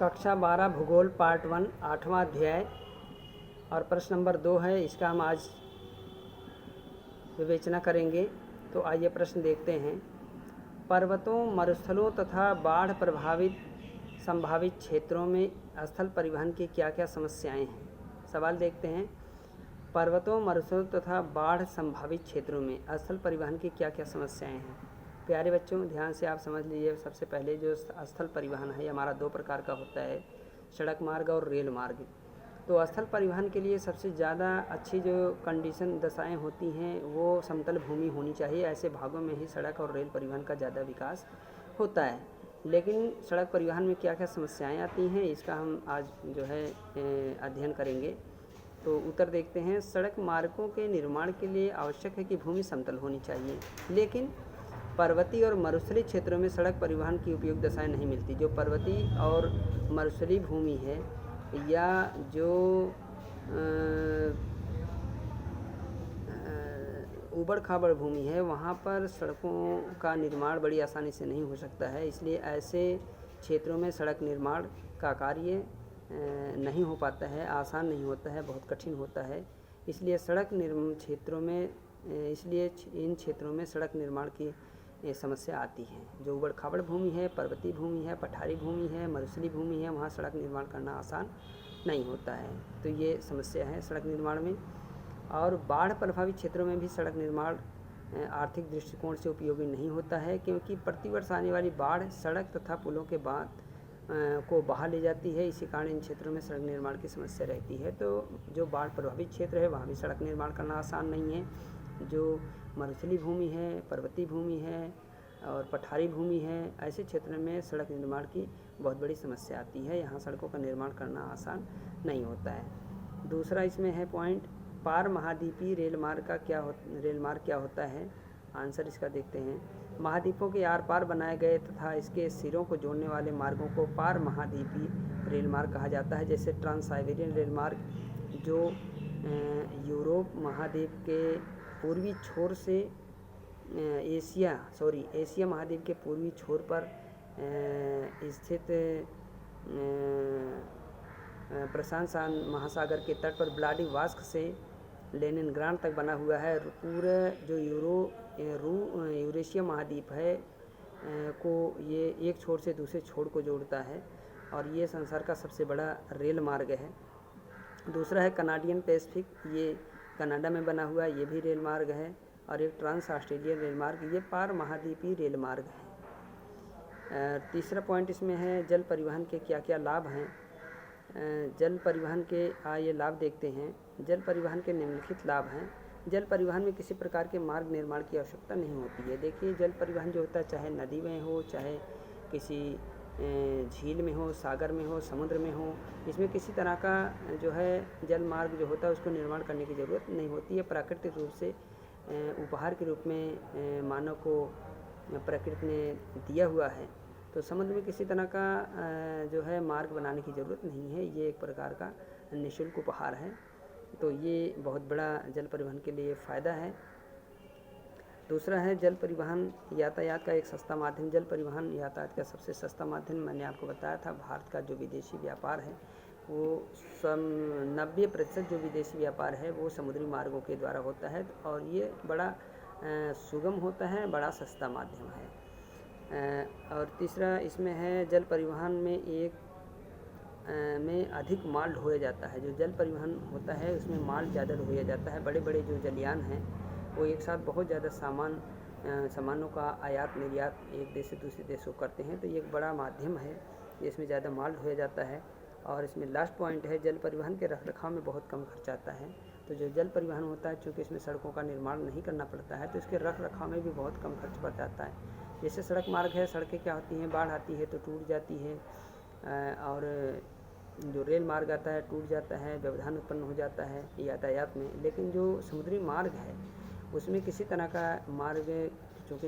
कक्षा 12 भूगोल पार्ट 1 8वां अध्याय और प्रश्न नंबर 2 है। इसका हम आज विवेचना करेंगे। तो आइए प्रश्न देखते हैं। पर्वतों, मरुस्थलों तथा बाढ़ प्रभावित संभावित क्षेत्रों में स्थल परिवहन की क्या क्या समस्याएं हैं। सवाल देखते हैं। पर्वतों, मरुस्थलों तथा बाढ़ संभावित क्षेत्रों में स्थल परिवहन की क्या क्या समस्याएं हैं। प्यारे बच्चों, ध्यान से आप समझ लीजिए। सबसे पहले जो स्थल परिवहन है हमारा दो प्रकार का होता है, सड़क मार्ग और रेल मार्ग। तो स्थल परिवहन के लिए सबसे ज़्यादा अच्छी जो कंडीशन दशाएं होती हैं वो समतल भूमि होनी चाहिए। ऐसे भागों में ही सड़क और रेल परिवहन का ज़्यादा विकास होता है। लेकिन सड़क परिवहन में क्या क्या समस्याएं आती हैं, इसका हम आज जो है अध्ययन करेंगे। तो उत्तर देखते हैं। सड़क मार्गों के निर्माण के लिए आवश्यक है कि भूमि समतल होनी चाहिए, लेकिन पर्वतीय और मरुस्थलीय क्षेत्रों में सड़क परिवहन की उपयुक्त दशाएं नहीं मिलती। जो पर्वतीय और मरुस्थलीय भूमि है या जो ऊबड़ खाबड़ भूमि है, वहाँ पर सड़कों का निर्माण बड़ी आसानी से नहीं हो सकता है। इसलिए ऐसे क्षेत्रों में सड़क निर्माण का कार्य नहीं हो पाता है, आसान नहीं होता है, बहुत कठिन होता है। इसलिए इन क्षेत्रों में सड़क निर्माण की समस्या आती है। जो ऊबड़ खाबड़ भूमि है, पर्वतीय भूमि है, पठारी भूमि है, मरुस्थलीय भूमि है, वहाँ सड़क निर्माण करना आसान नहीं होता है। तो ये समस्या है सड़क निर्माण में। और बाढ़ प्रभावित क्षेत्रों में भी सड़क निर्माण आर्थिक दृष्टिकोण से उपयोगी नहीं होता है, क्योंकि प्रतिवर्ष आने वाली बाढ़ सड़क तथा पुलों के बाद को बहा ले जाती है। इसी कारण इन क्षेत्रों में सड़क निर्माण की समस्या रहती है। तो जो बाढ़ प्रभावित क्षेत्र है वहाँ भी सड़क निर्माण करना आसान नहीं है। जो मरुस्थलीय भूमि है, पर्वतीय भूमि है और पठारी भूमि है, ऐसे क्षेत्र में सड़क निर्माण की बहुत बड़ी समस्या आती है। यहाँ सड़कों का निर्माण करना आसान नहीं होता है। दूसरा इसमें है पॉइंट, पार महाद्वीपीय रेल मार्ग क्या होता है। आंसर इसका देखते हैं। महाद्वीपों के आर पार बनाए गए तथा इसके सिरों को जोड़ने वाले मार्गों को पार महाद्वीपीय रेल मार्ग कहा जाता है। जैसे ट्रांस साइबेरियन रेल मार्ग, जो यूरोप महाद्वीप के पूर्वी छोर से एशिया महाद्वीप के पूर्वी छोर पर स्थित प्रशांत महासागर के तट पर व्लादिवोस्तोक से लेनिनग्राड तक बना हुआ है। पूरा जो यूरेशिया महाद्वीप है को ये एक छोर से दूसरे छोर को जोड़ता है और ये संसार का सबसे बड़ा रेल मार्ग है। दूसरा है कनाडियन पैसिफिक, ये कनाडा में बना हुआ है, ये भी रेल मार्ग है। और एक ट्रांस ऑस्ट्रेलियन रेल मार्ग, ये पार महाद्वीपीय रेल मार्ग है। तीसरा पॉइंट इसमें है, जल परिवहन के क्या क्या लाभ हैं। जल परिवहन के ये लाभ देखते हैं। जल परिवहन के निम्नलिखित लाभ हैं। जल परिवहन में किसी प्रकार के मार्ग निर्माण की आवश्यकता नहीं होती है। देखिए, जल परिवहन जो होता है, चाहे नदी में हो, चाहे किसी झील में हो, सागर में हो, समुद्र में हो, इसमें किसी तरह का जो है जल मार्ग जो होता है उसको निर्माण करने की ज़रूरत नहीं होती है। प्राकृतिक रूप से उपहार के रूप में मानव को प्रकृति ने दिया हुआ है। तो समुद्र में किसी तरह का जो है मार्ग बनाने की ज़रूरत नहीं है। ये एक प्रकार का निःशुल्क उपहार है। तो ये बहुत बड़ा जल परिवहन के लिए फ़ायदा है। दूसरा है जल परिवहन यातायात का एक सस्ता माध्यम। जल परिवहन यातायात का सबसे सस्ता माध्यम मैंने आपको बताया था। भारत का जो विदेशी व्यापार है वो 90% जो विदेशी व्यापार है वो समुद्री मार्गों के द्वारा होता है और ये बड़ा सुगम होता है, बड़ा सस्ता माध्यम है। और तीसरा इसमें है, जल परिवहन में अधिक माल ढोया जाता है। जो जल परिवहन होता है उसमें माल ज़्यादा ढोया जाता है। बड़े बड़े जो जलयान हैं वो एक साथ बहुत ज़्यादा सामानों का आयात निर्यात एक देश से दूसरे देश को करते हैं। तो ये एक बड़ा माध्यम है जिसमें ज़्यादा माल ढोया जाता है। और इसमें लास्ट पॉइंट है, जल परिवहन के रखरखाव में बहुत कम खर्च आता है। तो जो जल परिवहन होता है, चूँकि इसमें सड़कों का निर्माण नहीं करना पड़ता है, तो इसके रखरखाव में भी बहुत कम खर्च पड़ जाता है। जैसे सड़क मार्ग है, सड़कें क्या होती हैं, बाढ़ आती है तो टूट जाती है, और जो रेल मार्ग आता है टूट जाता है, व्यवधान उत्पन्न हो जाता है यातायात में। लेकिन जो समुद्री मार्ग है उसमें किसी तरह का चूँकि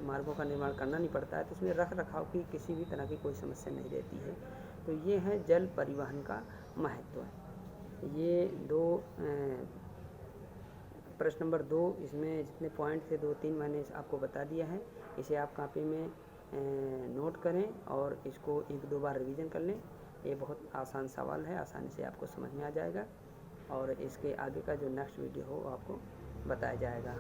मार्गों का निर्माण करना नहीं पड़ता है, तो उसमें रख रखाव की किसी भी तरह की कोई समस्या नहीं रहती है। तो ये है जल परिवहन का महत्व। ये दो प्रश्न नंबर 2, इसमें जितने पॉइंट थे 2-3 मैंने आपको बता दिया है। इसे आप कॉपी में नोट करें और इसको 1-2 बार रिवीजन कर लें। ये बहुत आसान सवाल है, आसानी से आपको समझ में आ जाएगा और इसके आगे का जो नेक्स्ट वीडियो हो आपको बताया जाएगा।